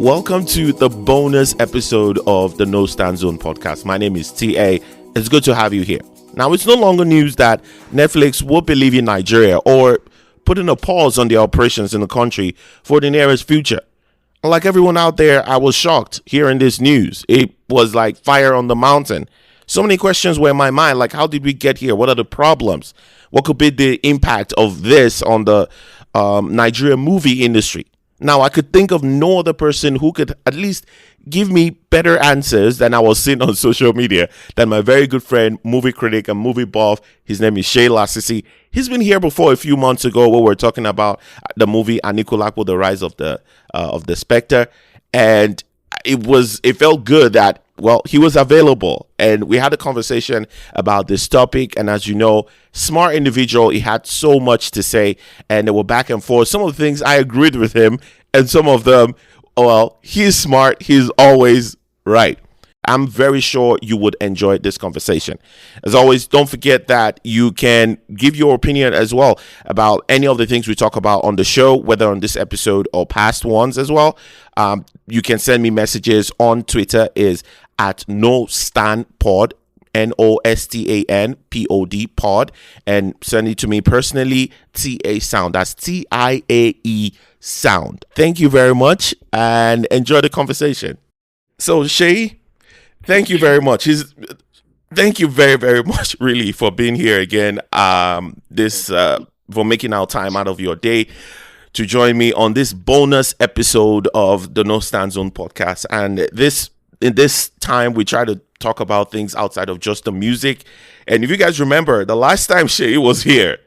Welcome to the bonus episode of the No Stand Zone podcast. My name is Tiae. It's good to have you here. Now, it's no longer news that Netflix will be leaving Nigeria or putting a pause on their operations in the country for the nearest future. Like everyone out there, I was shocked hearing this news. It was like fire on the mountain. So many questions were in my mind, like how did we get here? What are the problems? What could be the impact of this on the Nigerian movie industry? Now, I could think of no other person who could at least give me better answers than I was seeing on social media than my very good friend, movie critic and movie buff. His name is Seyi Lasisi. He's been here before a few months ago where we're talking about the movie Anikulapo, The Rise of the Spectre. And it felt good that, well, he was available and we had a conversation about this topic. And as you know, smart individual, he had so much to say and they were back and forth. Some of the things I agreed with him and some of them, well, he's smart. He's always right. I'm very sure you would enjoy this conversation. As always, don't forget that you can give your opinion as well about any of the things we talk about on the show, whether on this episode or past ones as well. You can send me messages on Twitter is at NoStanPod, NOSTANPOD pod, and send it to me personally, TA Sound. That's TIAE Sound. Thank you very much and enjoy the conversation. So, Seyi, thank you very much. Thank you very, very much, really, for being here again. For making our time out of your day to join me on this bonus episode of the No Stand Zone podcast. And in this time, we try to talk about things outside of just the music. And if you guys remember, the last time Seyi was here,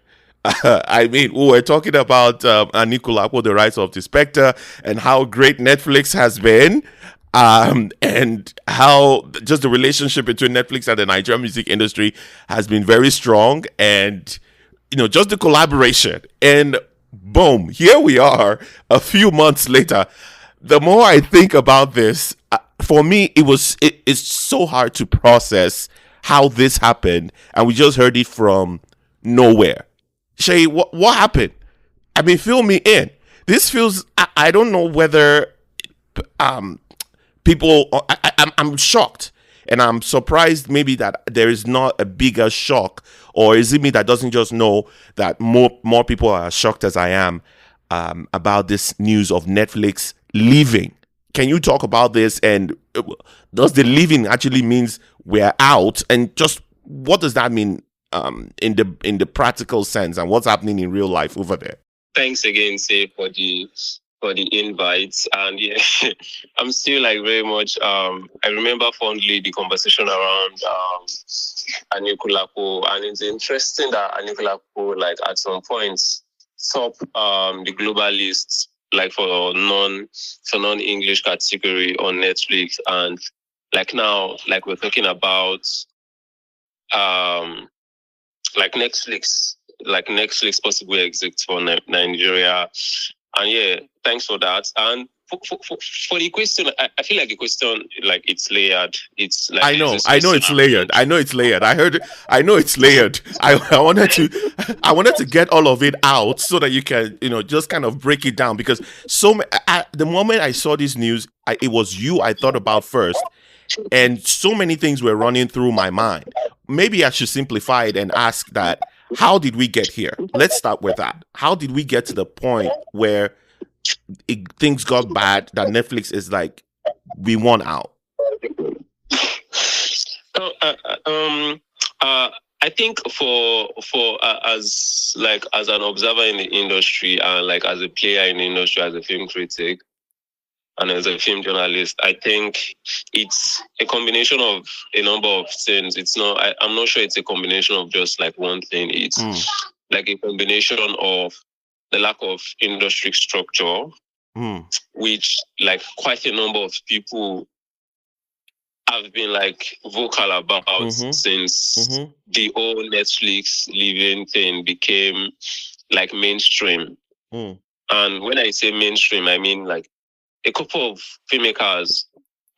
we were talking about Anikulapo, The Rise of the Spectre, and how great Netflix has been. And how just the relationship between Netflix and the Nigerian music industry has been very strong, and just the collaboration. And boom, here we are a few months later. The more I think about this, for me, it's so hard to process how this happened, and we just heard it from nowhere. Seyi, what happened? Fill me in. This feels, I don't know whether people, I'm shocked, and I'm surprised maybe that there is not a bigger shock, or is it me that doesn't just know that more people are as shocked as I am about this news of Netflix leaving? Can you talk about this, and does the leaving actually means we're out, and just what does that mean in the practical sense, and what's happening in real life over there? Thanks again, Say, for the invites. And yeah, I'm still very much I remember fondly the conversation around Anikulapo, and it's interesting that Anikulapo at some points top the global list for non-English category on Netflix, and now we're talking about Netflix possible exit for Nigeria. And yeah, thanks for that. And for the question, I feel like the question, it's layered. It's I know it's layered. I know it's layered. I know it's layered. I wanted to get all of it out so that you can, just kind of break it down, because the moment I saw this news, it was you I thought about first, and so many things were running through my mind. Maybe I should simplify it and ask that, how did we get here? Let's start with that. How did we get to the point where things got bad that Netflix is we want out? I think for as an observer in the industry, and as a player in the industry, as a film critic and as a film journalist, I think it's a combination of a number of things. It's not. I'm not sure it's a combination of just one thing. It's a combination of the lack of industry structure, which quite a number of people have been vocal about since the whole Netflix leaving thing became mainstream. And when I say mainstream, I mean a couple of filmmakers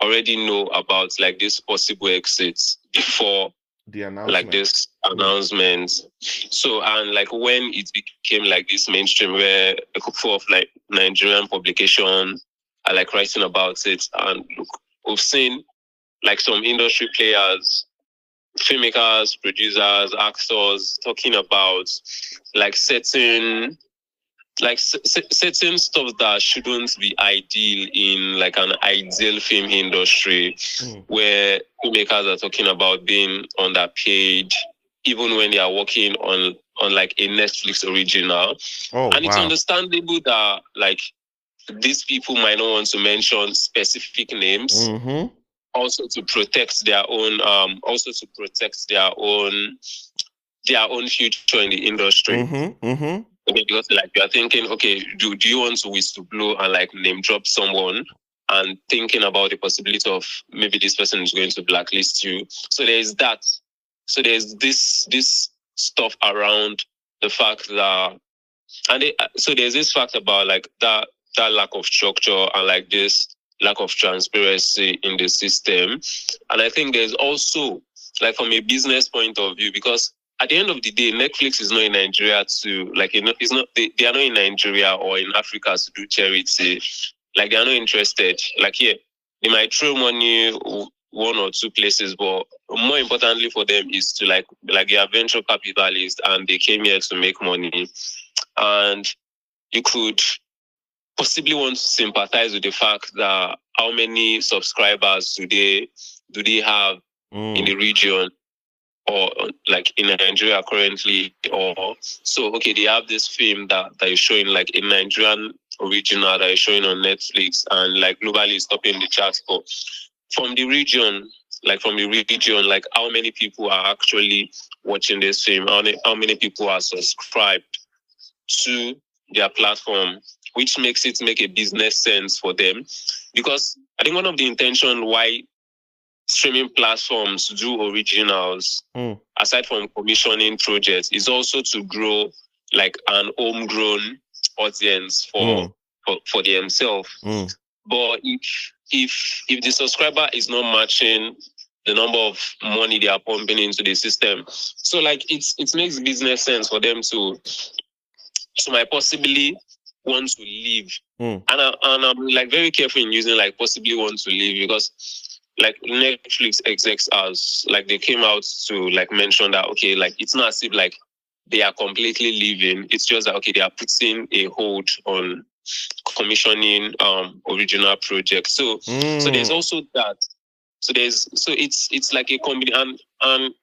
already know about this possible exits before the announcement. This announcement. So, and when it became this mainstream, where a couple of Nigerian publications are like writing about it. And look, we've seen like some industry players, filmmakers, producers, actors talking about like certain certain stuff that shouldn't be ideal in like an ideal film industry, where filmmakers are talking about being underpaid even when they are working on like a Netflix original. And it's understandable that like these people might not want to mention specific names, also to protect their own future in the industry. Okay, because like you are thinking, okay, do you want to whistleblow and like name drop someone, and thinking about the possibility of maybe this person is going to blacklist you. So there's that. So there's this stuff around the fact that, so there's this fact about like that lack of structure and like this lack of transparency in the system. And I think there's also like from a business point of view, because at the end of the day, Netflix is not in Nigeria to like, it's not, they are not in Nigeria or in Africa to do charity. Like they are not interested. Like here, they might throw money one or two places, but more importantly for them is to like they are venture capitalists and they came here to make money. And you could possibly want to sympathize with the fact that how many subscribers do they have in the region, or like in Nigeria currently, or so okay, they have this film that is showing like a Nigerian original that is showing on Netflix and like globally is topping the charts. But from the region, like how many people are actually watching this film? How many people are subscribed to their platform, which makes it make a business sense for them? Because I think one of the intentions why streaming platforms do originals, aside from commissioning projects, is also to grow like an homegrown audience for themselves. But if the subscriber is not matching the number of money they are pumping into the system, so like it makes business sense for them to might possibly want to leave. And I'm like very careful in using like possibly want to leave, because like Netflix execs like they came out to like mention that okay, like it's not as if like they are completely leaving. It's just that okay, they are putting a hold on commissioning original projects. So there's also that. So it's like a combination. And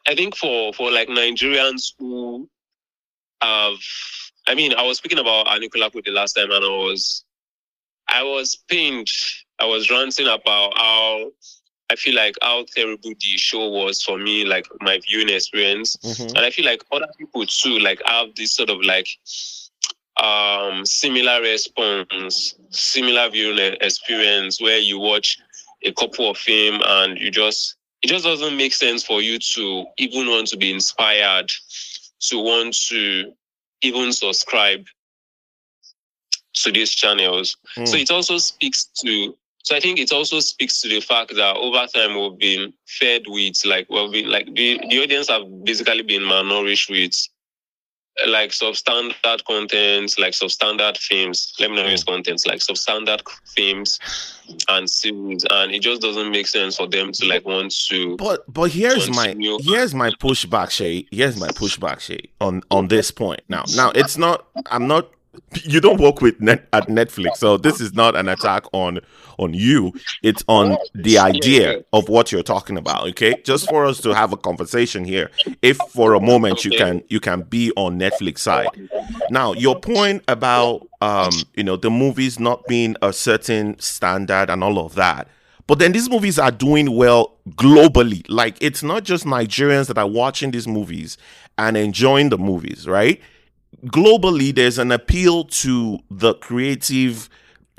I think for like Nigerians who have, I mean, I was speaking about Anikulapo the last time, and I was pained. I was ranting about how I feel like how terrible the show was for me, like my viewing experience. And I feel like other people too, like have this sort of like similar response, similar viewing experience, where you watch a couple of films and it just doesn't make sense for you to even want to be inspired to want to even subscribe to these channels. So it also speaks to, so I think it also speaks to the fact that over time we've been fed with like, the audience have basically been malnourished with like substandard content, like substandard films. Let me not use contents, like substandard films and series, and it just doesn't make sense for them to like want to. But here's my pushback, Seyi. Here's my pushback, Seyi, on this point. Now it's not. I'm not. You don't work with at Netflix, so this is not an attack on you. It's on the idea of what you're talking about. Okay, just for us to have a conversation here. If for a moment you can be on Netflix side. Now, your point about the movies not being a certain standard and all of that. But then these movies are doing well globally. Like, it's not just Nigerians that are watching these movies and enjoying the movies, right? Globally, there's an appeal to the creative,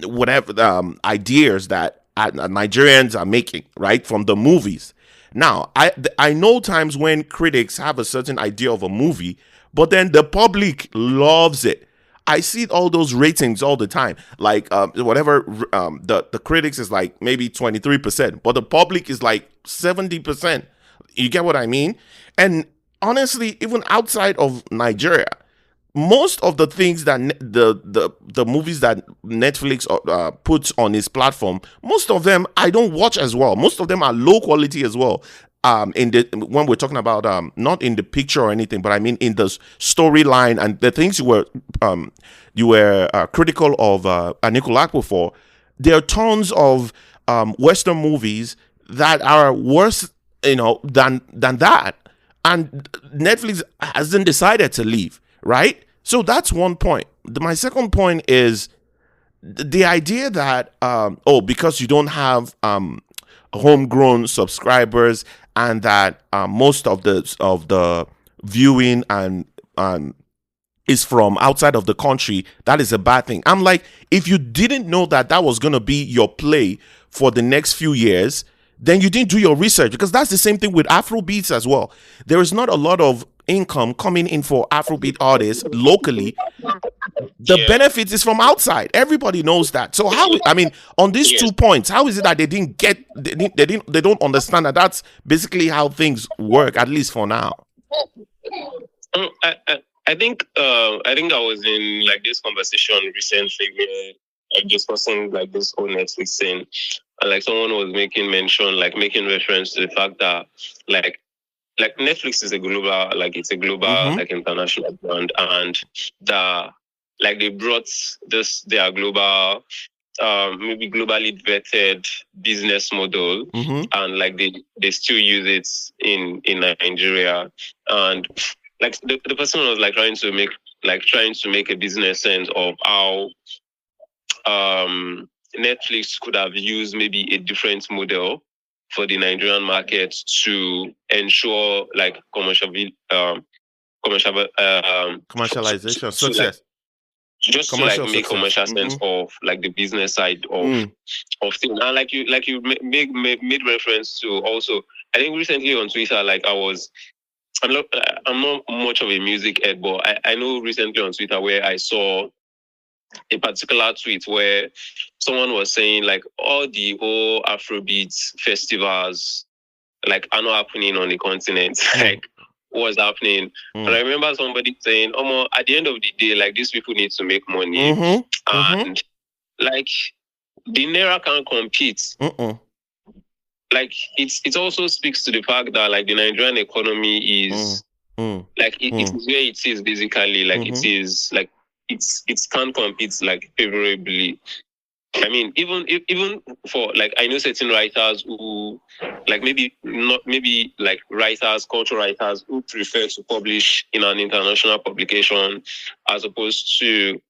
whatever ideas that Nigerians are making, right, from the movies. Now, I know times when critics have a certain idea of a movie, but then the public loves it. I see all those ratings all the time. Like whatever the critics is like maybe 23%, but the public is like 70%. You get what I mean? And honestly, even outside of Nigeria, most of the things that the movies that Netflix puts on its platform, most of them I don't watch as well. Most of them are low quality as well. In the when we're talking about not in the picture or anything, but I mean in the storyline and the things you were critical of Nicolakpo for. There are tons of Western movies that are worse, than that, and Netflix hasn't decided to leave, right? So that's one point. My second point is the idea that because you don't have homegrown subscribers, and that most of the viewing and is from outside of the country, that is a bad thing. I'm like, if you didn't know that that was going to be your play for the next few years, then you didn't do your research, because that's the same thing with Afrobeats as well. There is not a lot of income coming in for Afrobeat artists locally. The benefit is from outside. Everybody knows that. So how, I mean, on these 2 points, how is it that they don't understand that that's basically how things work, at least for now? I think I was in like this conversation recently where like discussing like this whole Netflix thing, and like someone was making reference to the fact that like Netflix is a global, like it's a global, like international brand, and they brought their global, maybe globally vetted business model, and like they still use it in Nigeria, and like the person was like trying to make a business sense of how Netflix could have used maybe a different model for the Nigerian market to ensure like commercialization, success. Just to like make commercial sense of like the business side of things, and like you made reference to also. I think recently on Twitter, like I'm not much of a music head, but I know recently on Twitter where I saw a particular tweet where someone was saying like all the whole Afrobeat festivals like are not happening on the continent. Like what's happening? And I remember somebody saying, at the end of the day, like these people need to make money, and like the Naira can't compete. Like it also speaks to the fact that like the Nigerian economy is like it is where it is basically, like it is like it can't compete like favorably. I mean, even for like I know certain writers who like maybe like writers, cultural writers who prefer to publish in an international publication as opposed to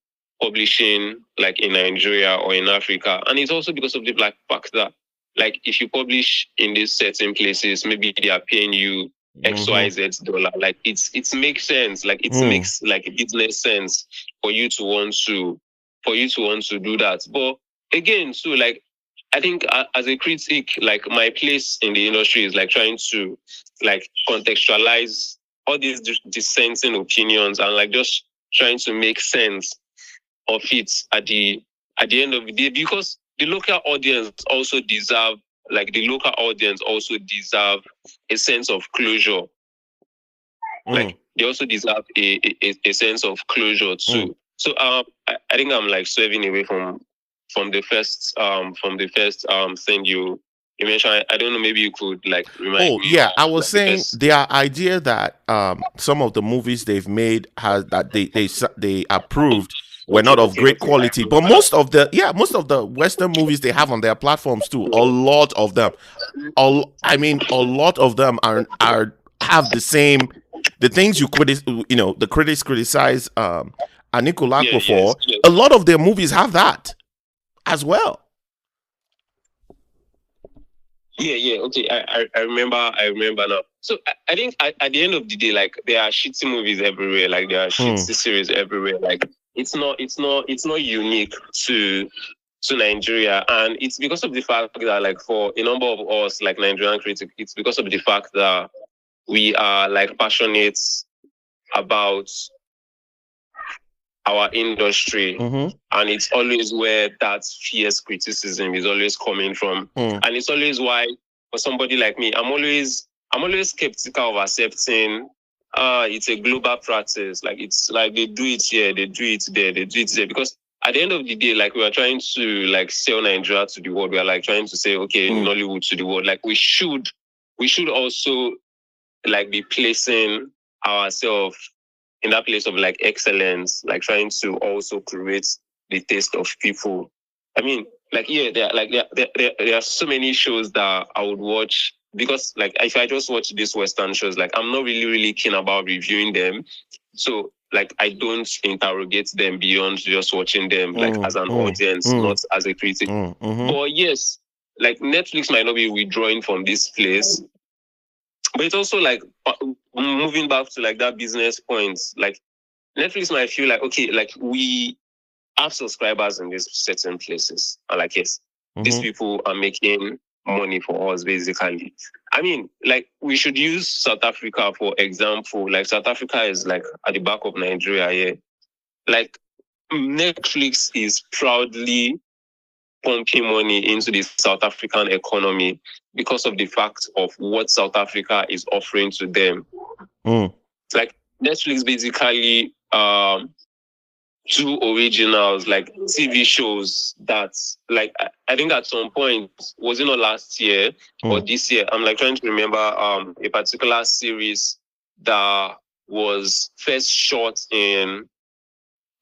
publishing like in Nigeria or in Africa. And it's also because of the black fact that like if you publish in these certain places, maybe they are paying you XYZ dollar. Like it makes sense. Like it makes like business sense for you to want to do that. But again, so like I think as a critic, like my place in the industry is like trying to like contextualize all these dissenting opinions and like just trying to make sense of it at the end of the day, because the local audience also deserve a sense of closure. Like they also deserve a sense of closure too. So I think I'm like swerving away from the first thing you mentioned. I don't know, maybe you could like remind me. Yeah, I was saying their idea that some of the movies they've made they approved were not of great quality, but most of the Western movies they have on their platforms too, a lot of them are have the same, the things the critics criticize Nicolakpo for. A lot of their movies have that as well. Yeah. Okay, I remember now. So I think at the end of the day, like there are shitty movies everywhere. Like there are shitty series everywhere. Like it's not unique to Nigeria, and it's because of the fact that like for a number of us like Nigerian critics, it's because of the fact that we are like passionate about our industry, and it's always where that fierce criticism is always coming from, and it's always why for somebody like me, I'm always skeptical of accepting it's a global practice. Like it's like they do it here, they do it there, they do it there. Because at the end of the day, like we are trying to like sell Nigeria to the world. We are like trying to say, okay, Nollywood to the world. Like we should also like be placing ourselves in that place of like excellence, like trying to also create the taste of people. I mean, like there are so many shows that I would watch because like if I just watch these Western shows, like I'm not really keen about reviewing them. So like I don't interrogate them beyond just watching them like as an audience, not as a critic. But yes, like Netflix might not be withdrawing from this place, but it's also like moving back to like that business point. Like Netflix might feel like, okay, like we have subscribers in these certain places. And like, yes, these people are making money for us, basically. I mean, like, we should use South Africa, for example. Like, South Africa is, like, at the back of Nigeria here. Like, Netflix is proudly pumping money into the South African economy because of the fact of what South Africa is offering to them. Like, Netflix basically do originals, like TV shows that, like, I think at some point, was it not last year or this year? I'm like trying to remember a particular series that was first shot in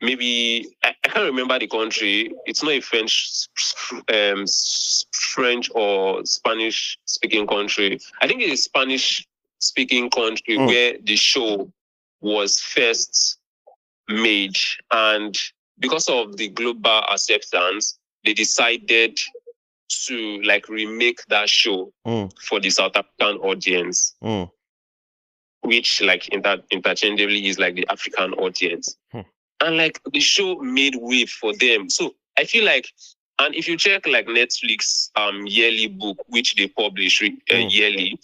maybe I can't remember the country. It's not a French or Spanish speaking country. I think it's a Spanish speaking country where the show was first made, and because of the global acceptance, they decided to like remake that show for the South African audience, which like interchangeably is like the African audience. And like the show made way for them. So I feel like, and if you check like Netflix yearly book, which they publish yearly,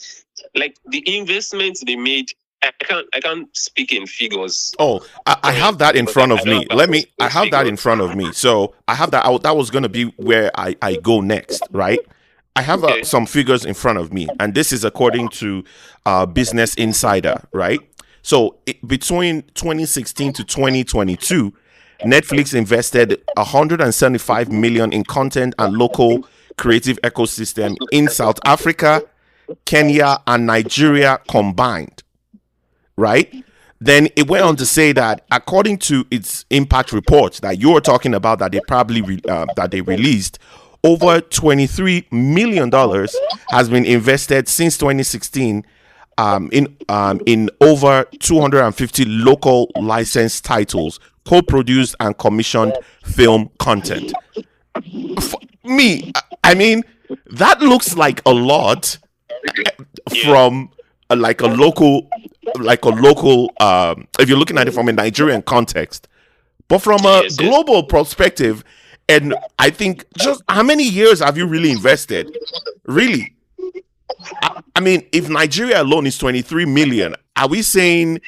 like the investments they made, I can't speak in figures. Oh, I have that in front of me. I have that in front of me. So I have that. That was going to be where I go next, right? I have some figures in front of me, and this is according to Business Insider, right? So between 2016 to 2022, Netflix invested 175 million in content and local creative ecosystem in South Africa, Kenya, and Nigeria combined. Right? Then it went on to say that according to its impact report that you were talking about, that they probably that they released, over $23 million has been invested since 2016 in over 250 local licensed titles, co-produced and commissioned film content. For me, I mean, that looks like a lot from like a local if you're looking at it from a Nigerian context, but from a global perspective. And I think, just how many years have you really invested? Really? I mean, if Nigeria alone is 23 million, are we saying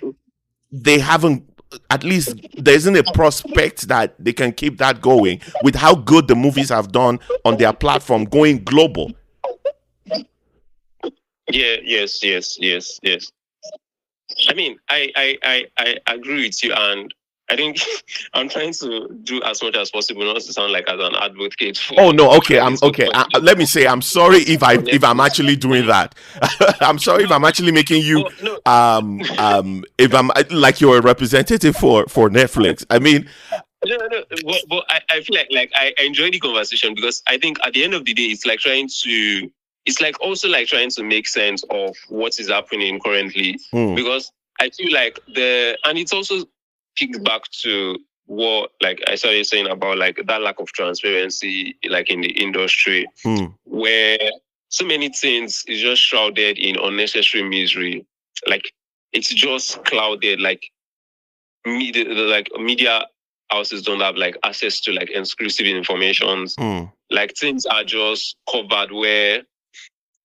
they haven't, at least there isn't a prospect that they can keep that going with how good the movies have done on their platform going global? Yeah, yes. I mean, I agree with you, and I think I'm trying to do as much as possible not to sound like as an advocate for. Oh no, okay, I'm okay. Let me say, I'm sorry if I'm actually doing that. I'm sorry if I'm actually making you if I'm like you're a representative for Netflix. I mean, no, but I feel like I enjoy the conversation because I think at the end of the day, it's like it's like also like trying to make sense of what is happening currently, because I feel like and it's also kicked back to what like I started saying about like that lack of transparency like in the industry, where so many things is just shrouded in unnecessary misery. Like it's just clouded, like media houses don't have like access to like exclusive informations. Like things are just covered where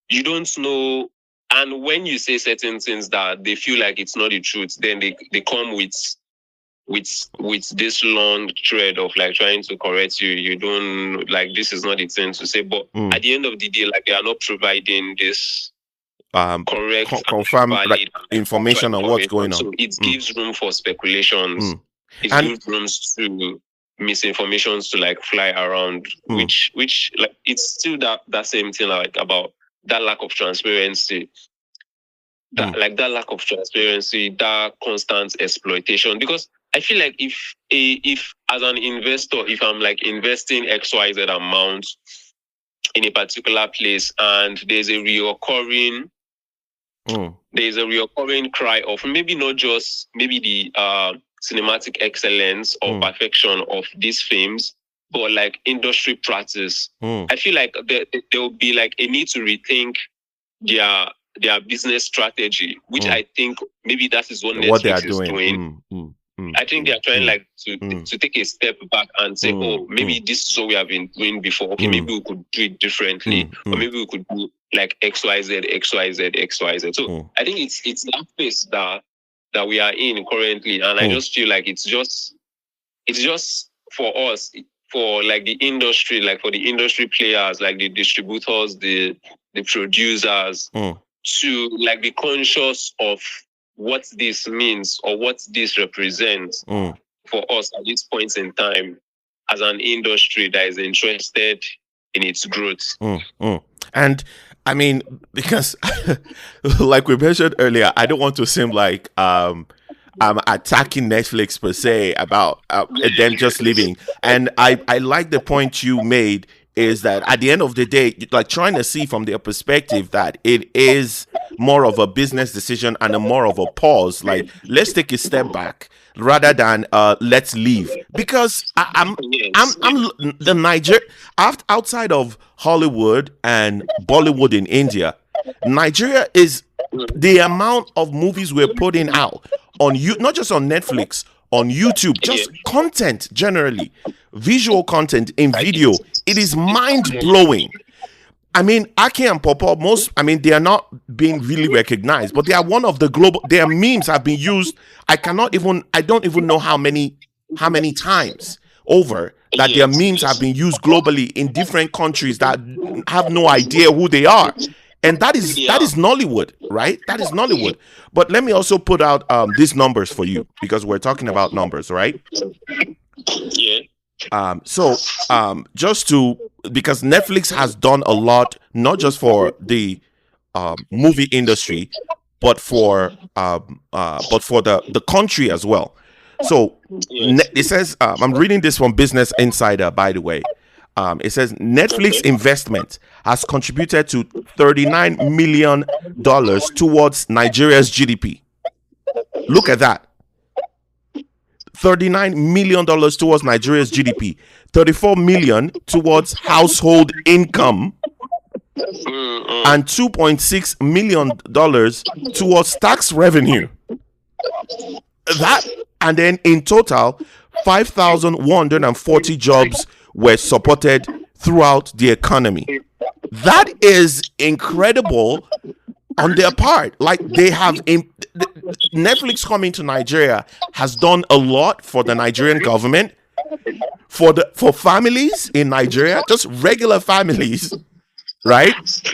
you don't know, and when you say certain things that they feel like it's not the truth, then they come with this long thread of like trying to correct you. You don't like, this is not the thing to say, but at the end of the day, like they are not providing this correct, confirm like valid, information on what's going on. So it gives room for speculations. It And gives rooms to misinformations to like fly around, which like it's still that same thing like about that lack of transparency. That lack of transparency, that constant exploitation. Because I feel like if as an investor, if I'm like investing XYZ amount in a particular place and there's a reoccurring cry of maybe not just maybe the cinematic excellence or perfection of these films, but like industry practice. I feel like there will be like a need to rethink their business strategy, which I think maybe that is what Netflix is doing. I think they are trying like to take a step back and say, oh, maybe this is what we have been doing before. Okay, maybe we could do it differently, or maybe we could do like XYZ, XYZ, XYZ. So I think it's that phase that we are in currently, and I just feel like it's just for us, for like the industry, like for the industry players, like the distributors, the producers, to like be conscious of what this means or what this represents for us at this point in time as an industry that is interested in its growth. And I mean, because like we mentioned earlier, I don't want to seem like I'm attacking Netflix per se about them just leaving. And I like the point you made, is that at the end of the day, like trying to see from their perspective that it is more of a business decision and a more of a pause. Like, let's take a step back rather than let's leave. Because I'm the Niger outside of Hollywood and Bollywood in India, Nigeria is the amount of movies we're putting out on you, not just on Netflix, on YouTube, just content generally, visual content in video. It is mind blowing. I mean, Aki and Popo, they are not being really recognized, but they are one of the global. Their memes have been used. I don't even know how many times over that their memes have been used globally in different countries that have no idea who they are. And that is Nollywood, right? That is Nollywood. But let me also put out these numbers for you, because we're talking about numbers, right? Yeah. Because Netflix has done a lot, not just for the movie industry, but for the country as well. So it says, I'm reading this from Business Insider, by the way. It says Netflix investment has contributed to $39 million towards Nigeria's GDP. Look at that. $39 million towards Nigeria's GDP, $34 million towards household income, and $2.6 million towards tax revenue. And then in total, 5,140 jobs were supported throughout the economy. That is incredible on their part. Like, they have Netflix coming to Nigeria has done a lot for the Nigerian government, for families in Nigeria, just regular families, right?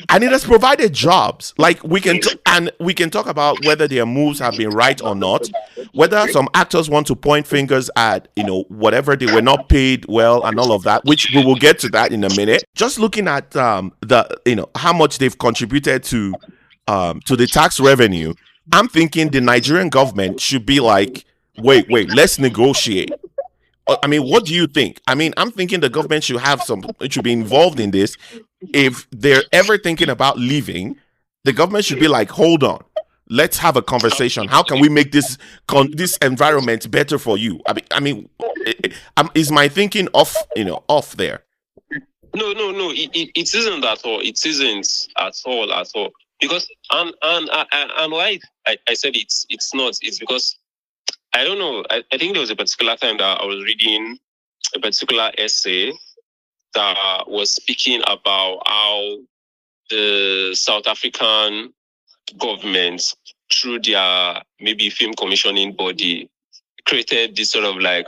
And it has provided jobs. Like, we can talk about whether their moves have been right or not, whether some actors want to point fingers at whatever, they were not paid well and all of that, which we will get to that in a minute. Just looking at how much they've contributed to the tax revenue, I'm thinking the Nigerian government should be like, wait, let's negotiate. I mean, what do you think? I mean, I'm thinking the government should be involved in this. If they're ever thinking about leaving, the government should be like, hold on, let's have a conversation. How can we make this environment better for you? I mean, is my thinking off there? No, it isn't at all. It isn't at all. Because and why I said it's not. It's because I don't know. I think there was a particular time that I was reading a particular essay that was speaking about how the South African government, through their maybe film commissioning body, created this sort of like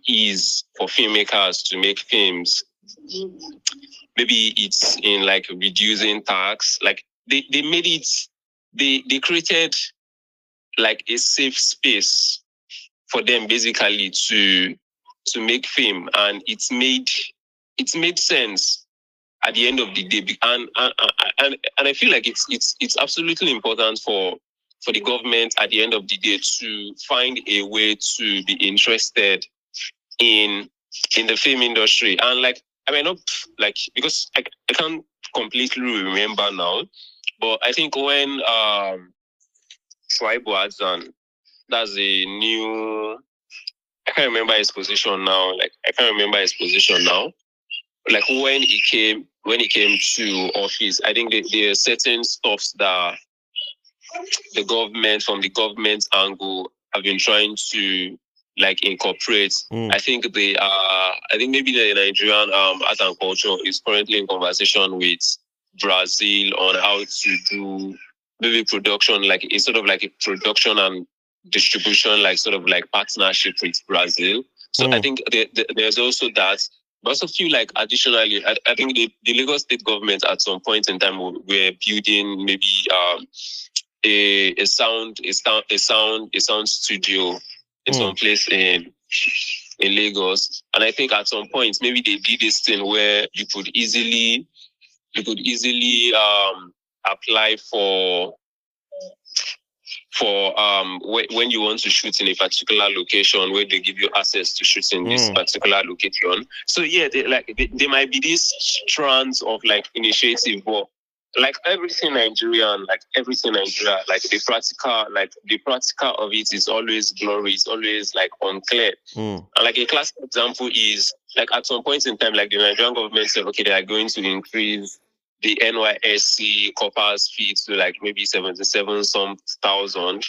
ease for filmmakers to make films. Maybe it's in like reducing tax. Like they made it they created like a safe space for them basically to make film, and it made sense at the end of the day. And I feel like it's absolutely important for the government at the end of the day to find a way to be interested in the film industry. And like, I mean, not like, because I can't completely remember now, but I think when Tribal Adzan, that's a new, I can't remember his position now. Like, I can't remember his position now. Like when he came to office, I think there are certain stuffs that from the government angle, have been trying to like incorporate. I think maybe the Nigerian art and culture is currently in conversation with Brazil on how to do maybe production, like it's sort of like a production and distribution, like sort of like partnership with Brazil. So I think there's also that. But I also feel like additionally, I think the Lagos state government at some point in time were building maybe a sound studio in some place in Lagos. And I think at some point maybe they did this thing where you could easily apply for when you want to shoot in a particular location, where they give you access to shoot in this particular location. So yeah, there might be these strands of like initiative, but like everything Nigerian, like the practical of it is always blurry. It's always like unclear. And like a classic example is like at some point in time, like the Nigerian government said, okay, they are going to increase the NYSC corpers fee to like maybe 77 some thousand.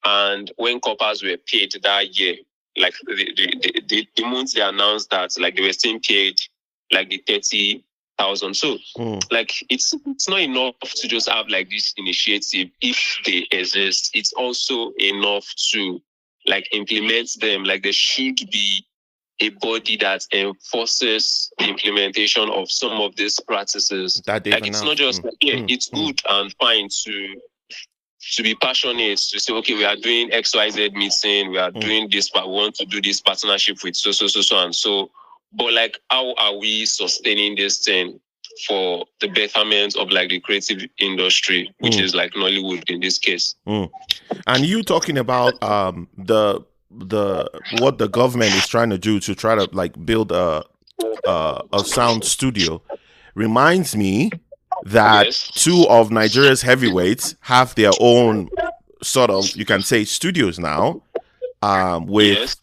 And when corpers were paid that year, like the month they announced that, like they were still paid like the 30,000. So like it's not enough to just have like this initiative if they exist. It's also enough to like implement them. Like there should be a body that enforces the implementation of some of these practices. Like it's not just it's good and fine to be passionate, to say, okay, we are doing XYZ meeting, we are doing this, but we want to do this partnership with so and so. But like, how are we sustaining this thing for the betterment of like the creative industry, which is like Nollywood in this case? And you talking about the what the government is trying to do to try to like build a sound studio reminds me that two of Nigeria's heavyweights have their own sort of, you can say, studios now. With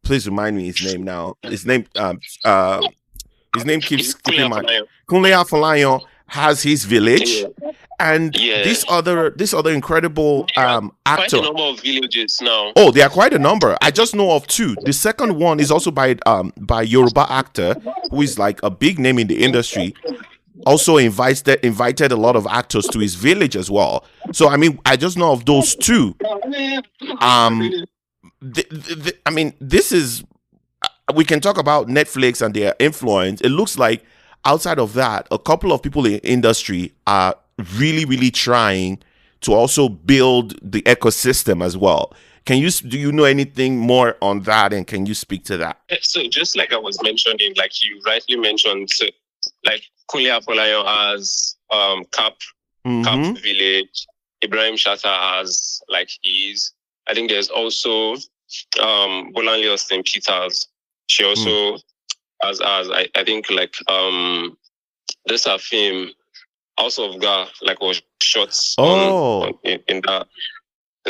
please remind me his name now. His name keeps skipping my. Kunle Afolayan has his village. And this other incredible actor. Quite a number of villages now. Oh, there are quite a number. I just know of two. The second one is also by Yoruba actor who is like a big name in the industry. Also invited a lot of actors to his village as well. So I mean, I just know of those two. I mean, this is, we can talk about Netflix and their influence. It looks like outside of that, a couple of people in the industry are really, really trying to also build the ecosystem as well. Do you know anything more on that, and can you speak to that? So just like I was mentioning, like you rightly mentioned, so like Kunle Afolayan has Cap Village, Ibrahim Shatta has like his. I think there's also Bolanle Austin Peters. She also has I think like this a film House of God like was shot in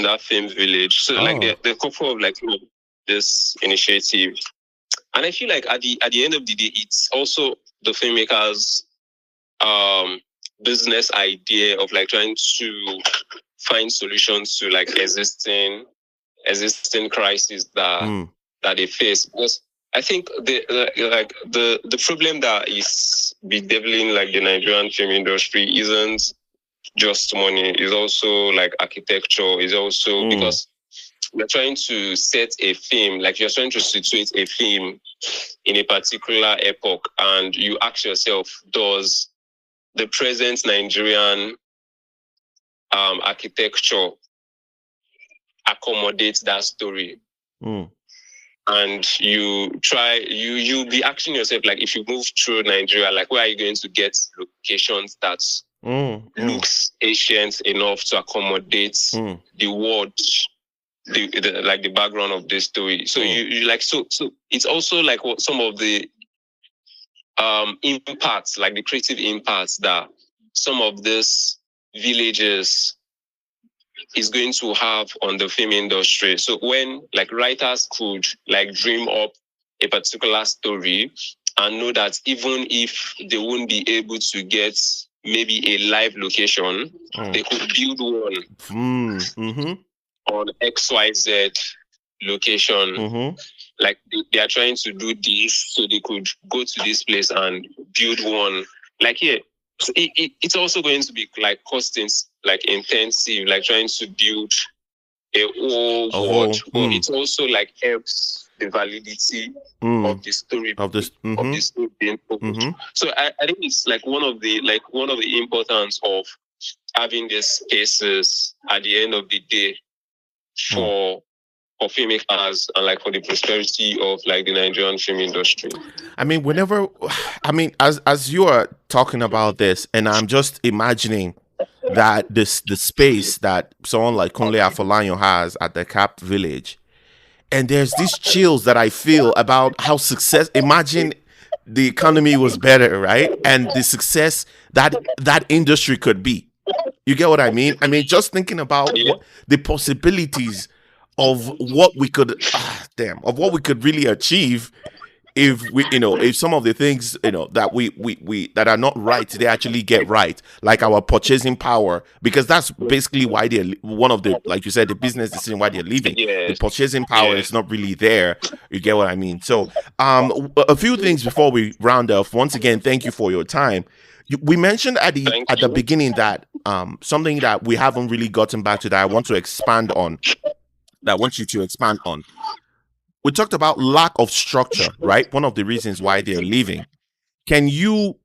that film village. So like the couple of like this initiative, and I feel like at the end of the day, it's also the filmmakers' business idea of like trying to find solutions to like existing crises that they face. Because I think the problem that is bedeviling like the Nigerian film industry isn't just money. It's also like architecture. It's also because you're trying to set a theme, like you're trying to situate a theme in a particular epoch, and you ask yourself, does the present Nigerian architecture accommodates that story. And you'll be asking yourself, like, if you move through Nigeria, like, where are you going to get locations that looks ancient enough to accommodate the world, the background of this story? So you like, so it's also like what some of the impacts, like the creative impacts that some of these villages is going to have on the film industry. So when like writers could like dream up a particular story and know that even if they won't be able to get maybe a live location, they could build one on XYZ location. Like they are trying to do this, so they could go to this place and build one. Like so it's also going to be like like intensive, like trying to build a whole world. But it also like helps the validity of the story of the story being told. So I think it's like one of the importance of having these spaces at the end of the day for filmmakers and like for the prosperity of like the Nigerian film industry. I mean, as you are talking about this, and I'm just imagining that the space that someone like Kunle Afolayan has at the Cap Village, and there's these chills that I feel about how imagine the economy was better, right? And the success that industry could be. You get what I mean? I mean, just thinking about what the possibilities of what we could really achieve if we, if some of the things, that we that are not right, they actually get right, like our purchasing power, because that's basically why they're one of the, like you said, the business decision why they're leaving. The purchasing power is not really there. You get what I mean? So, a few things before we round off. Once again, thank you for your time. We mentioned at the beginning that something that we haven't really gotten back to that I want to expand on. That I want you to expand on. We talked about lack of structure, right? One of the reasons why they're leaving. Can you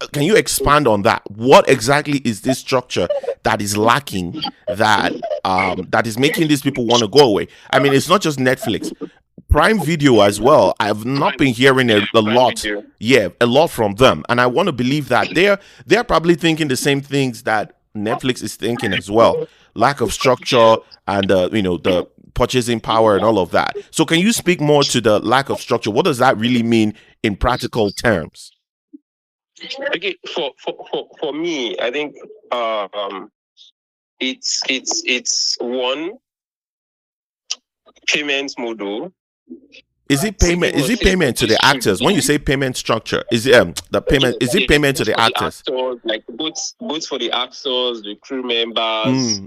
expand on that? What exactly is this structure that is lacking, that is making these people want to go away? I mean, it's not just Netflix. Prime Video as well. I've not been hearing a lot. Yeah, a lot from them. And I want to believe that they're probably thinking the same things that Netflix is thinking as well. Lack of structure and the purchasing power and all of that. So can you speak more to the lack of structure? What does that really mean in practical terms? Okay, for me, I think it's one, payment model. Is it payment? Is it payment to the actors? When you say payment structure, is it the payment? Is it payment to the actors? Like both for the actors, the crew members,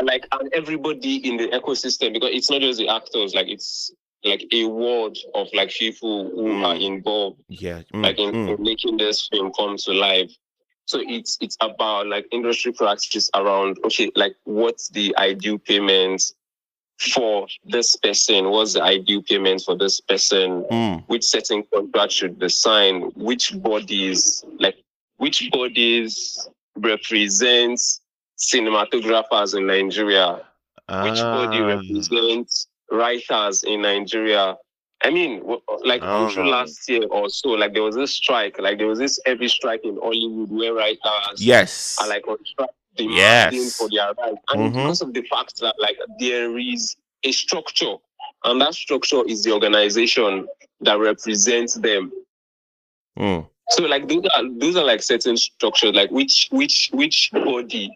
like and everybody in the ecosystem, because it's not just the actors. Like it's like a world of like people who are involved. Like in making this film come to life. So it's about like industry practices around, okay, like what's the ideal payment for this person? What's the ideal payment for this person? Which certain contract should be signed? Which bodies represent cinematographers in Nigeria? Which body represents writers in Nigeria? I mean, like last year or so, like there was this strike, like there was this heavy strike in Hollywood where writers are like on strike demanding for their rights. And because of the fact that like there is a structure, and that structure is the organization that represents them. So like those are like certain structures, like which body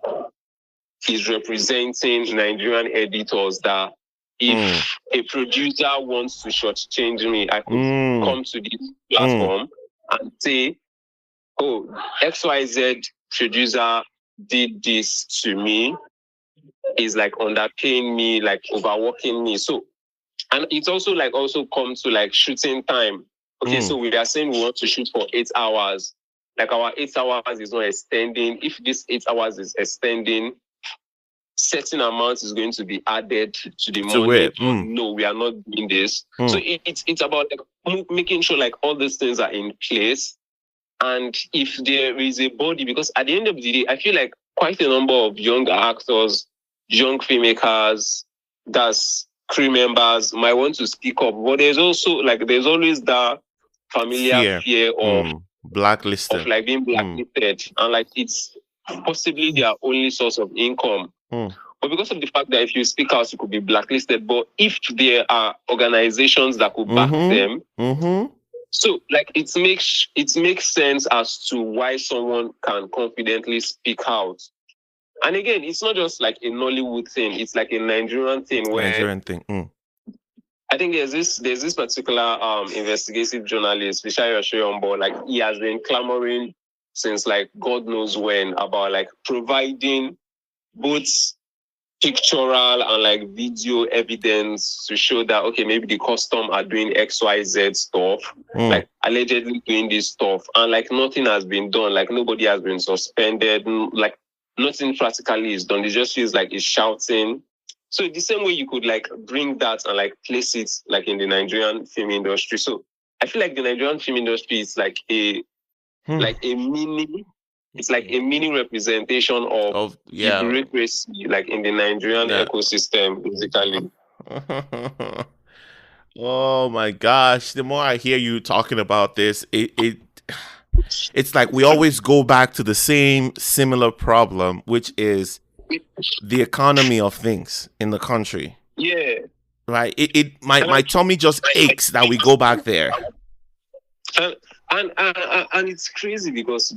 is representing Nigerian editors, that if a producer wants to shortchange me, I could come to this platform and say, oh, XYZ producer did this to me, is like underpaying me, like overworking me. So, and it's also comes to like shooting time. Okay, so we are saying we want to shoot for 8 hours. Like our 8 hours is not extending. If this 8 hours is extending, certain amounts is going to be added to the money. No, we are not doing this. So it's about like making sure like all these things are in place. And if there is a body, because at the end of the day, I feel like quite a number of young actors, young filmmakers, that's crew members might want to speak up, but there's always that familiar fear of blacklisted, like being blacklisted, and like it's possibly their only source of income. But because of the fact that if you speak out, you could be blacklisted. But if there are organizations that could back them, so like it makes sense as to why someone can confidently speak out. And again, it's not just like a Nollywood thing; it's like a Nigerian thing. I think there's this particular investigative journalist, Vishayo Shoyombo, like he has been clamoring since like God knows when about like providing both pictorial and like video evidence to show that okay, maybe the custom are doing XYZ stuff, like allegedly doing this stuff, and like nothing has been done, like nobody has been suspended, like nothing practically is done. It just feels like it's shouting. So the same way you could like bring that and like place it like in the Nigerian film industry. So I feel like the Nigerian film industry is like a mini representation of the bureaucracy like in the Nigerian ecosystem, basically. Oh my gosh. The more I hear you talking about this, it's like we always go back to the same similar problem, which is the economy of things in the country. Yeah. Right. My tummy just aches that we go back there. And it's crazy because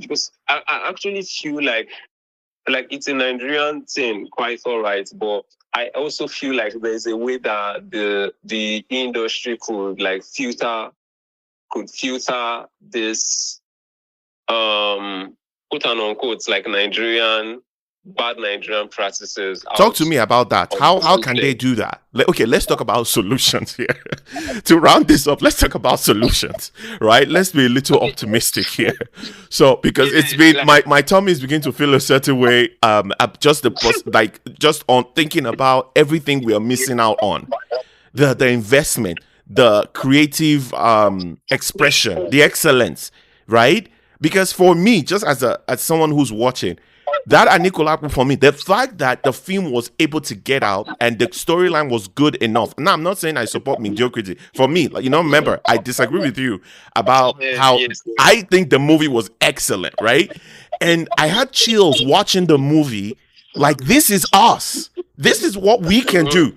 I actually feel like it's a Nigerian thing, quite all right, but I also feel like there's a way that the industry could like filter this quote and unquote like bad Nigerian practices. Talk to me about that. How can they do that? Okay, let's talk about solutions here. To round this up, let's talk about solutions, right? Let's be a little optimistic here. So, because it's been my tummy is beginning to feel a certain way. Just on thinking about everything we are missing out on, the investment, the creative expression, the excellence, right? Because for me, just as someone who's watching, that Anikolapo for me, the fact that the film was able to get out and the storyline was good enough. Now, I'm not saying I support mediocrity. For me, like, remember, I disagree with you about how I think the movie was excellent, right? And I had chills watching the movie. Like, this is us. This is what we can do.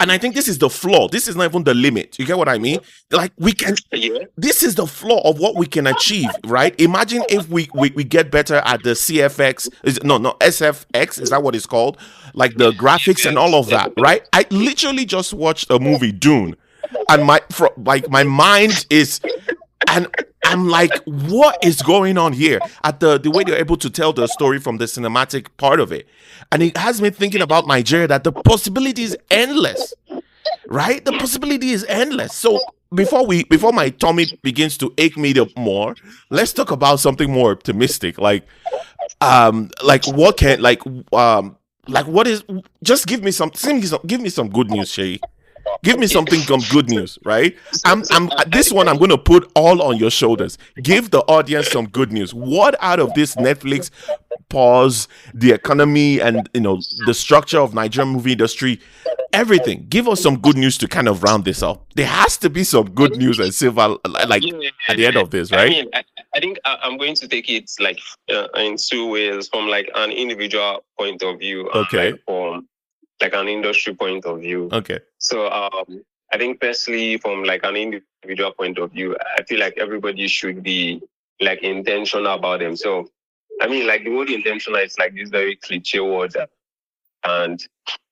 And I think this is the flaw. This is not even the limit. You get what I mean? Like this is the flaw of what we can achieve, right? Imagine if we get better at the CFX, SFX, is that what it's called? Like the graphics and all of that, right? I literally just watched a movie, Dune, and my mind is, and I'm like, what is going on here? At the way they're able to tell the story from the cinematic part of it. And it has me thinking about Nigeria, that the possibility is endless, right? The possibility is endless. So before my tummy begins to ache me more, let's talk about something more optimistic. What is, just give me some good news, Seyi. Give me something good news, right? This one I'm going to put all on your shoulders. Give the audience some good news. What out of this Netflix pause, the economy, and the structure of Nigerian movie industry, everything? Give us some good news to kind of round this up. There has to be some good news and silver, at the end of this, right? I think I'm going to take it like in two ways, from like an individual point of view, okay, and from like an industry point of view. Okay. So I think personally, from like an individual point of view, I feel like everybody should be like intentional about themselves. I mean, like the word intentional is like this very cliche word, and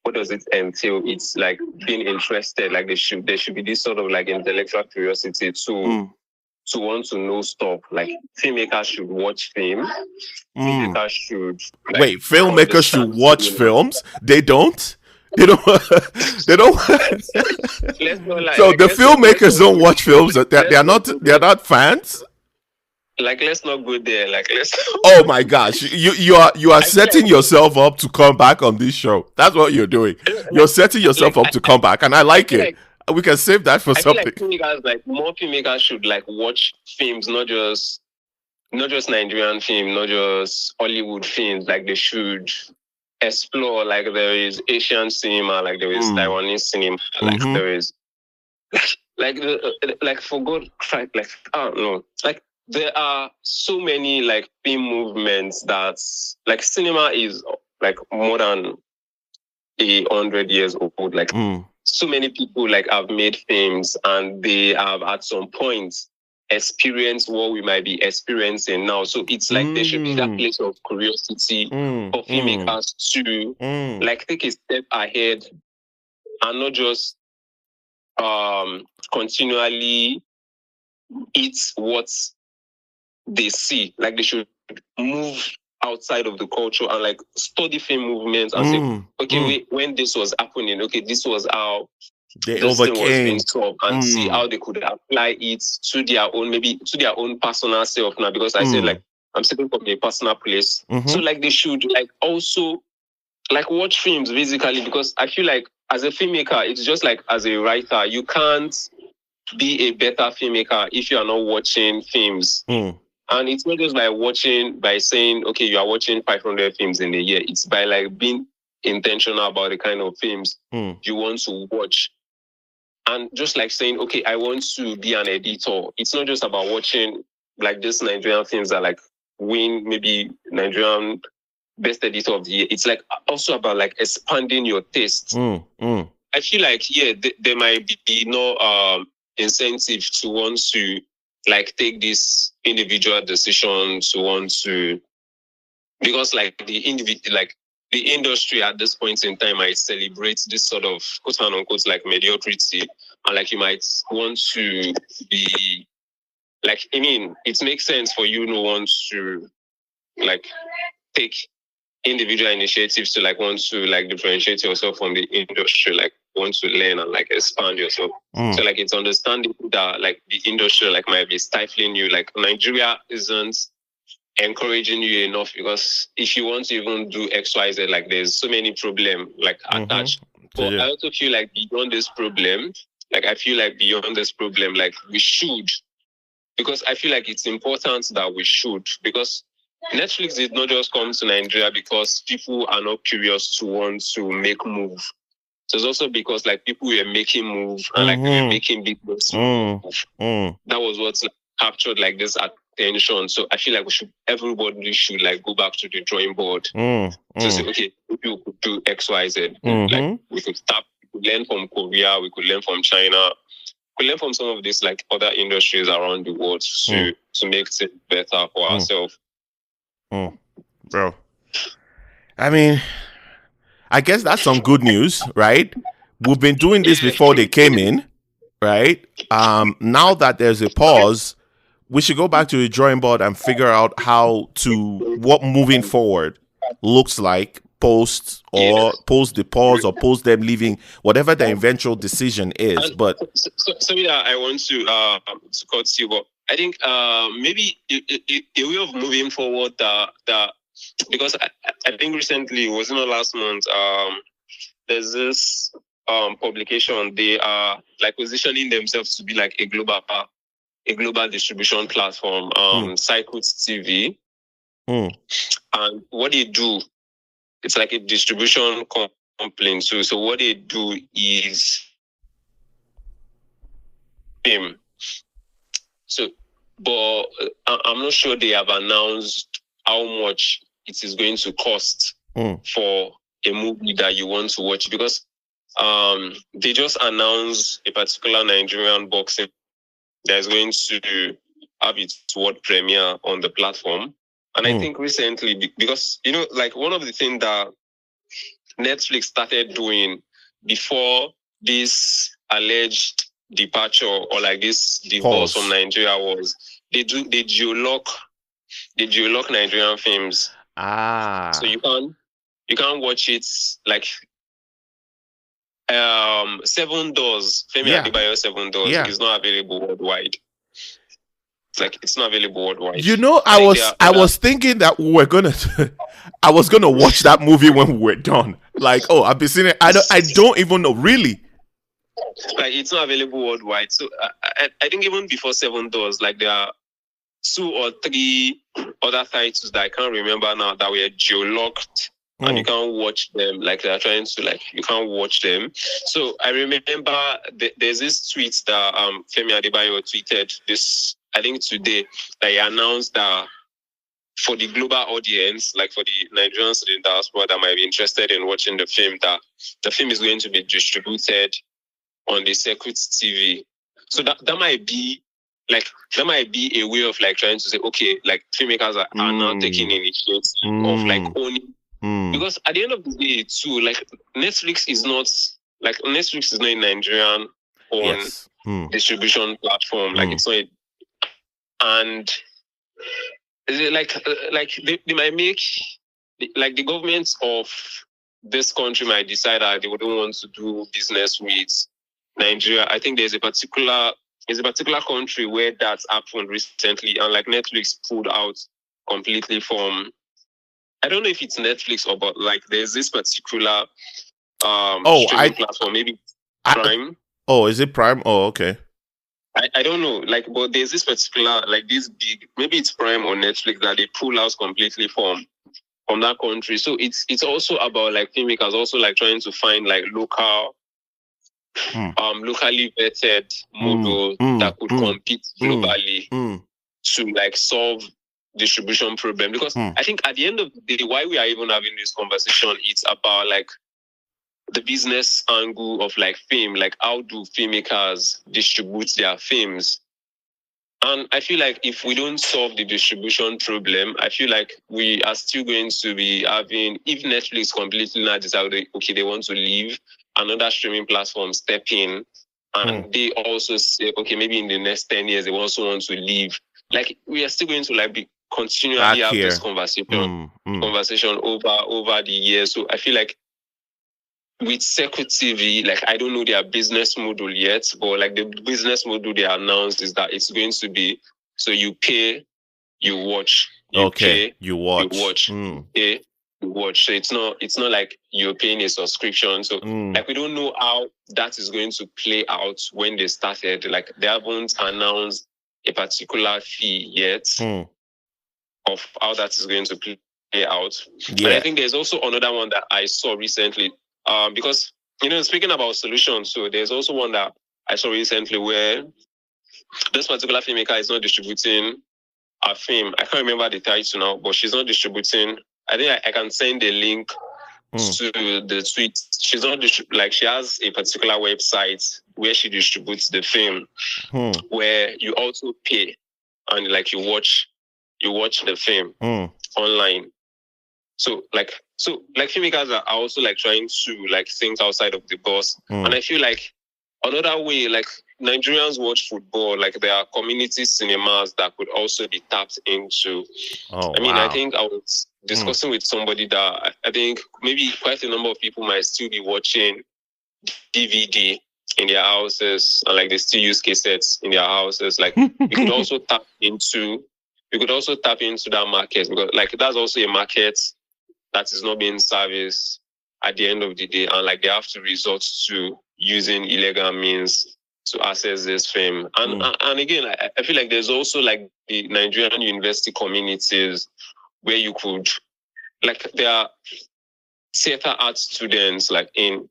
what does it entail? It's like being interested. Like there should be this sort of like intellectual curiosity to want to know stuff. Like filmmakers should watch film. Filmmakers should filmmakers should watch films. They don't. They don't. They don't. So the filmmakers don't watch films. They are not fans. Like, let's not go there. Like, let's. Oh my gosh, you are setting yourself up to come back on this show. That's what you're doing. You're setting yourself up to come back, and I like it. We can save that for something. Like more filmmakers should like watch films, not just not just Nigerian film, not just Hollywood films. Like they should explore. Like there is Asian cinema, like there is Taiwanese cinema, like there is like for God, like I don't know, like there are so many like film movements that like cinema is like more than 100 years old. Like so many people like have made films and they have at some point experienced what we might be experiencing now. So it's like there should be that place of curiosity for filmmakers to like take a step ahead and not just continually eat what they see. Like they should move outside of the culture and like study film movements and say, okay, wait, when this was happening, okay, this was how they this thing was being overcame. solved, and see how they could apply it to their own, maybe to their own personal self now. Because I said like I'm speaking from a personal place, so like they should like also like watch films basically, because I feel like as a filmmaker, it's just like as a writer, you can't be a better filmmaker if you are not watching films. And it's not just by watching, by saying, okay, you are watching 500 films in a year. It's by like being intentional about the kind of films you want to watch. And just like saying, okay, I want to be an editor. It's not just about watching like this Nigerian films that like win maybe Nigerian best editor of the year. It's like also about like expanding your taste. I feel like, yeah, there might be no incentive to want to like take this individual decision to want to, because like the individual, like the industry at this point in time might celebrate this sort of quote unquote like mediocrity, and like you might want to be like, I mean, it makes sense for you to want to like take individual initiatives to like want to like differentiate yourself from the industry, like want to learn and like expand yourself. So like it's understanding that like the industry like might be stifling you. Like Nigeria isn't encouraging you enough, because if you want to even do XYZ, like there's so many problems like attached. But I also feel like beyond this problem, like we should, because I feel like it's important that we should, because Netflix did not just come to Nigeria because people are not curious to want to make move. So it's also because like people were making move and like they were making big moves. That was what like, captured like this attention. So I feel like everybody should like go back to the drawing board to say, okay, we could do X, Y, Z. Like we could learn from Korea, we could learn from China, we could learn from some of these like other industries around the world to make things better for ourselves. Bro, I mean, I guess that's some good news, right? We've been doing this before they came in, right? Now that there's a pause, we should go back to the drawing board and figure out what moving forward looks like post the pause or post them leaving, whatever the eventual decision is. But something that I want to cut you, but I think maybe a way of moving forward that because I think recently, was not last month, there's this publication. They are like positioning themselves to be like a global distribution platform, Cycles TV. And what they do, it's like a distribution company too. So what they do is film. So, but I'm not sure they have announced how much it is going to cost for a movie that you want to watch, because they just announced a particular Nigerian boxing that is going to have its world premiere on the platform. And I think recently, because, you know, like one of the things that Netflix started doing before this alleged departure or like this divorce from Nigeria was they geolock Nigerian films. So you can't watch it like 7 Doors. Femi Adebayo 7 Doors is not available worldwide. Like it's not available worldwide. You know, I was thinking that we were gonna I was gonna watch that movie when we were done. Like, oh, I've been seeing it. I don't even know, really. Like it's not available worldwide. So I think even before 7 Doors, like there are 2 or 3 other titles that I can't remember now that were geolocked. And you can't watch them, like they're trying to, like, you can't watch them. So I remember there's this tweet that Femi Adebayo tweeted this, I think today, that he announced that for the global audience, like for the Nigerians in the diaspora that might be interested in watching the film, that the film is going to be distributed on the circuit TV. So that might be a way of like trying to say, okay, like filmmakers are now taking initiative of like owning. Because at the end of the day, too, like Netflix is not a Nigerian own distribution platform. Like it's not, and like they might make, like the government of this country might decide that they wouldn't want to do business with Nigeria. I think there's a particular country where that's happened recently, and like Netflix pulled out completely from. I don't know if it's Netflix or, but like there's this particular streaming platform, maybe Prime. Is it Prime? Oh, okay. I don't know, like, but there's this particular, like this big, maybe it's Prime or Netflix, that they pull out completely from that country. So it's also about like filmmakers also like trying to find like locally vetted model that could compete globally to like solve distribution problem. Because I think at the end of the day, why we are even having this conversation, it's about like the business angle of like film, like how do filmmakers distribute their films? And I feel like if we don't solve the distribution problem, I feel like we are still going to be having, if Netflix completely now decide, okay, they want to leave, another streaming platform step in, and they also say, okay, maybe in the next 10 years, they also want to leave. Like, we are still going to like be continually have this conversation over the years. So I feel like with Circuit TV, like I don't know their business model yet, but like the business model they announced is that it's going to be, so you pay, you watch. You pay, you watch. Pay, you watch. So it's not like you're paying a subscription. So like we don't know how that is going to play out when they started. Like they haven't announced a particular fee yet of how that is going to play out. Yeah. And I think there's also another one that I saw recently. Because, you know, speaking about solutions, so there's also one that I saw recently where this particular filmmaker is not distributing a film. I can't remember the title now, but she's not distributing. I think I can send a link to the tweet. She's not she has a particular website where she distributes the film, where you also pay and like you watch the film online. So filmmakers are also like trying to like think outside of the box. And I feel like another way, like Nigerians watch football, like there are community cinemas that could also be tapped into. I think I was discussing with somebody that I think maybe quite a number of people might still be watching DVD in their houses, and like they still use cassettes in their houses. Like we could also tap into that market, because like that's also a market that is not being serviced at the end of the day, and like they have to resort to using illegal means to access this film. And again, I feel like there's also like the Nigerian university communities where you could, like there are theater art students like in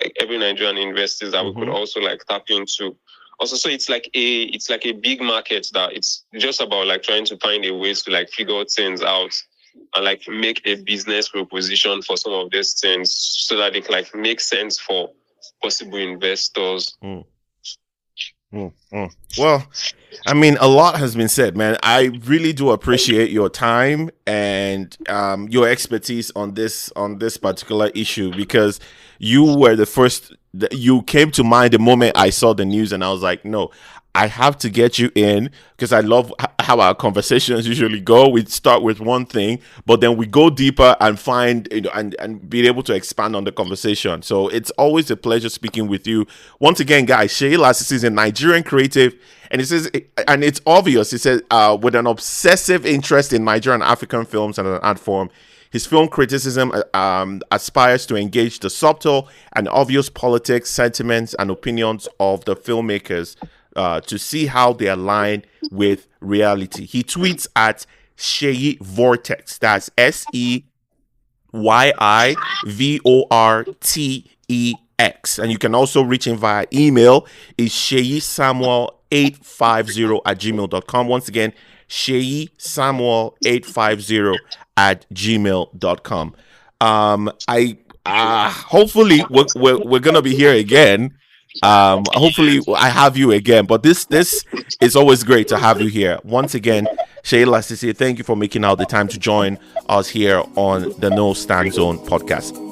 like every Nigerian universities that we could also like tap into. Also, so it's like a big market that it's just about like trying to find a way to like figure things out and like make a business proposition for some of these things so that it like makes sense for possible investors. Well, I mean, a lot has been said, man. I really do appreciate your time and your expertise on this particular issue, because you were the first. You came to mind the moment I saw the news, and I was like, no, I have to get you in, because I love how our conversations usually go. We start with one thing, but then we go deeper and find, you know, and be able to expand on the conversation. So it's always a pleasure speaking with you. Once again, guys, Seyi Lasisi is a Nigerian creative, and it says, and it's obvious, it says, with an obsessive interest in Nigerian and African films and an art form. His film criticism aspires to engage the subtle and obvious politics, sentiments, and opinions of the filmmakers to see how they align with reality. He tweets at Seyi Vortex. That's SEYIVORTEX. And you can also reach him via email. Is SeyiSamuel850@gmail.com. Once again, SeyiSamuel850@gmail.com. I hopefully we're gonna be here again. Hopefully I have you again. But this is always great to have you here. Once again, Seyi Lasisi, thank you for making out the time to join us here on the No Stand Zone podcast.